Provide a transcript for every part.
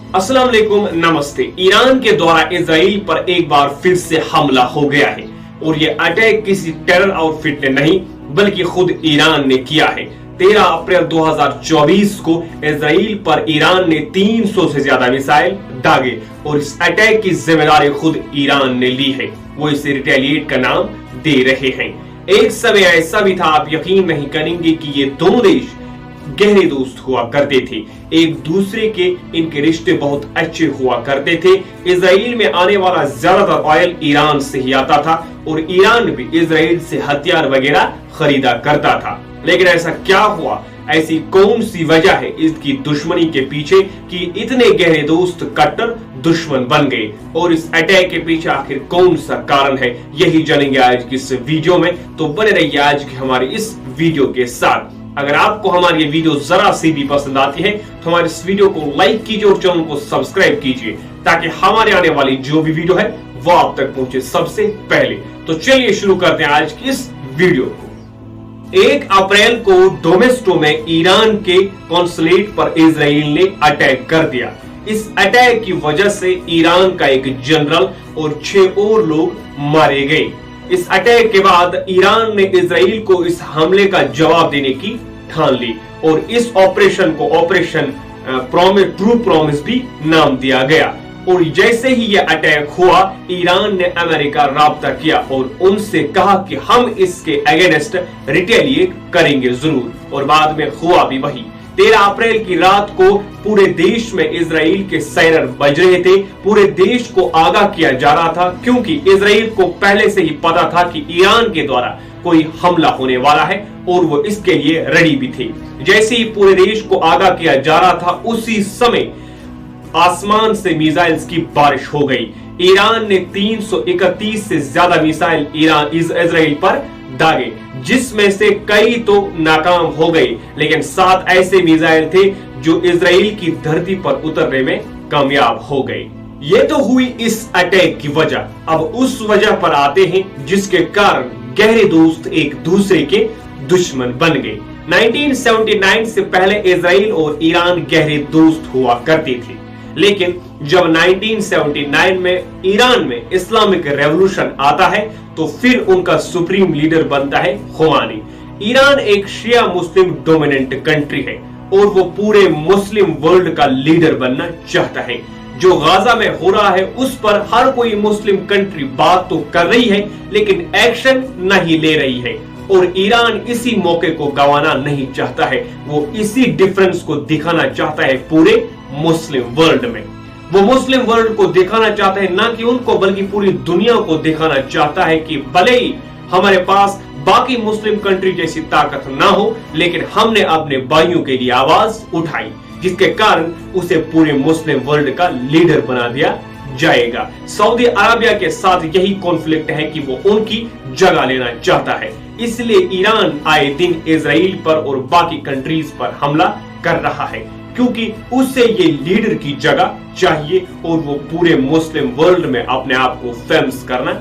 अस्सलाम वालेकुम, नमस्ते। ईरान के द्वारा इजराइल पर एक बार फिर से हमला हो गया है और ये अटैक किसी टेरर आउटफिट ने नहीं बल्कि खुद ईरान ने किया है। 13 अप्रैल 2024 को इजराइल पर ईरान ने 300 से ज्यादा मिसाइल दागे और इस अटैक की जिम्मेदारी खुद ईरान ने ली है। वो इसे रिटेलिएट का नाम दे रहे हैं। एक समय ऐसा भी था, आप यकीन नहीं करेंगे कि ये दोनों देश गहरे दोस्त हुआ करते थे। एक दूसरे के इनके रिश्ते बहुत अच्छे हुआ करते थे। इजराइल में आने वाला ज्यादातर ऑयल ईरान से ही आता था और ईरान भी इजराइल से हथियार वगैरह खरीदा करता था। लेकिन ऐसा क्या हुआ, ऐसी कौन सी वजह है इसकी दुश्मनी के पीछे कि इतने गहरे दोस्त कट्टर दुश्मन बन गए, और इस अटैक के पीछे आखिर कौन सा कारण है, यही जानेंगे आज की इस वीडियो में। तो बने रहिए आज की हमारी इस वीडियो के साथ। अगर आपको हमारी ये वीडियो जरा सी भी पसंद आती है तो हमारे इस वीडियो को लाइक कीजिए और चैनल को सब्सक्राइब कीजिए ताकि हमारे आने वाली जो भी वीडियो है वो आप तक पहुंचे सबसे पहले। तो चलिए शुरू करते हैं आज की इस वीडियो को। 1 अप्रैल को डोमेस्टो में ईरान के कॉन्सुलेट पर इजराइल ने अटैक कर दिया। इस अटैक की वजह से ईरान का एक जनरल और 6 और लोग मारे गए। इस अटैक के बाद ईरान ने इजराइल को इस हमले का जवाब देने की ठान ली और इस ऑपरेशन को ऑपरेशन ट्रू प्रॉमिस भी नाम दिया गया। और जैसे ही यह अटैक हुआ, ईरान ने अमेरिका राब्ता किया और उनसे कहा कि हम इसके अगेंस्ट रिटेलिएट करेंगे जरूर, और बाद में हुआ भी वही। 13 अप्रैल की रात को पूरे देश में इजराइल के सायरन बज रहे थे। पूरे देश को आगाह किया जा रहा था क्योंकि इजराइल को पहले से ही पता था कि ईरान के द्वारा कोई हमला होने वाला है और वो इसके लिए रेडी भी थे। जैसे ही पूरे देश को आगाह किया जा रहा था, उसी समय आसमान से मिसाइल्स की बारिश हो गई। ईरान ने 331 से ज्यादा मिसाइल इजराइल पर दागे, जिसमें से कई तो नाकाम हो गए, लेकिन 7 ऐसे मिसाइल थे जो इजराइल की धरती पर उतरने में कामयाब हो गए। ये तो हुई इस अटैक की वजह। अब उस वजह पर आते हैं जिसके कारण गहरे दोस्त एक दूसरे के दुश्मन बन गए। 1979 से पहले इजराइल और ईरान गहरे दोस्त हुआ करते थे, लेकिन जब 1979 में ईरान में इस्लामिक रेवोल्यूशन आता है तो फिर उनका सुप्रीम लीडर बनता है खुमानी। ईरान एक शिया मुस्लिम डोमिनेंट कंट्री है और वो पूरे मुस्लिम वर्ल्ड का लीडर बनना चाहता है। जो गाजा में हो रहा है उस पर हर कोई मुस्लिम कंट्री बात तो कर रही है लेकिन एक्शन नहीं ले रही है, और ईरान इसी मौके को गंवाना नहीं चाहता है। वो इसी डिफरेंस को दिखाना चाहता है पूरे मुस्लिम वर्ल्ड में। वो मुस्लिम वर्ल्ड को दिखाना चाहता है, ना कि उनको बल्कि पूरी दुनिया को दिखाना चाहता है कि भले ही हमारे पास बाकी मुस्लिम कंट्री जैसी ताकत ना हो, लेकिन हमने अपने भाइयों के लिए आवाज उठाई, जिसके कारण उसे पूरे मुस्लिम वर्ल्ड का लीडर बना दिया जाएगा। सऊदी अरबिया के साथ यही कॉन्फ्लिक्ट है कि वो उनकी जगह लेना चाहता है, इसलिए ईरान आए दिन इजराइल पर और बाकी कंट्रीज पर हमला कर रहा है क्योंकि उसे ये लीडर की जगह चाहिए और वो पूरे मुस्लिम वर्ल्ड में अपने आप को फेमस करना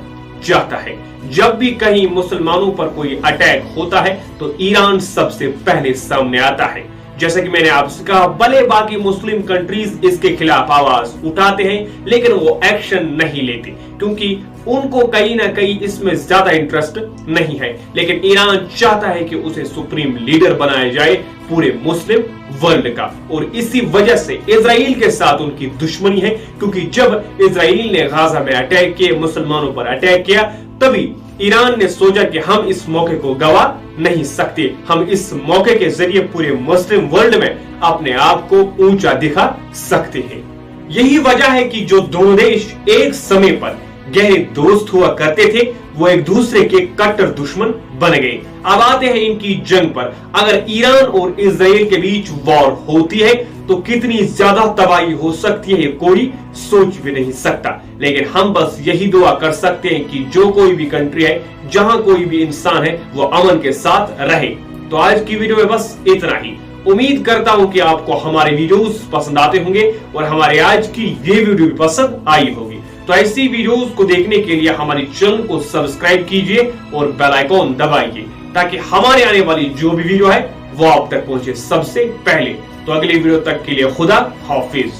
चाहता है। जब भी कहीं मुसलमानों पर कोई अटैक होता है तो ईरान सबसे पहले सामने आता है। जैसे कि मैंने आपसे कहा, भले बाकी मुस्लिम कंट्रीज इसके खिलाफ आवाज उठाते हैं लेकिन वो एक्शन नहीं लेते क्योंकि उनको कहीं ना कहीं इसमें ज्यादा इंटरेस्ट नहीं है। लेकिन ईरान चाहता है कि उसे सुप्रीम लीडर बनाया जाए पूरे मुस्लिम वर्ल्ड का, और इसी वजह से इजराइल के साथ उनकी दुश्मनी है क्योंकि जब इजराइल ने गाजा में अटैक किए, मुसलमानों पर अटैक किया, तभी ईरान ने सोचा कि हम इस मौके को गवा नहीं सकते। हम इस मौके के जरिए पूरे मुस्लिम वर्ल्ड में अपने आप को ऊंचा दिखा सकते हैं। यही वजह है कि जो दोनों देश एक समय पर गहरे दोस्त हुआ करते थे वो एक दूसरे के कट्टर दुश्मन बन गए। अब आते हैं इनकी जंग पर। अगर ईरान और इजराइल के बीच वॉर होती है तो कितनी ज्यादा तबाही हो सकती है कोई सोच भी नहीं सकता, लेकिन हम बस यही दुआ कर सकते हैं कि जो कोई भी कंट्री है, जहां कोई भी इंसान है, वो अमन के साथ रहे। तो आज की वीडियो में बस इतना ही। उम्मीद करता हूं कि आपको हमारे वीडियोस पसंद आते होंगे और हमारे आज की ये वीडियो भी पसंद आई होगी। तो ऐसी वीडियोस को देखने के लिए हमारे चैनल को सब्सक्राइब कीजिए और बेल आइकॉन दबाइए ताकि हमारे आने वाली जो भी वीडियो है वो आप तक पहुंचे सबसे पहले। तो अगली वीडियो तक के लिए खुदा हाफिज।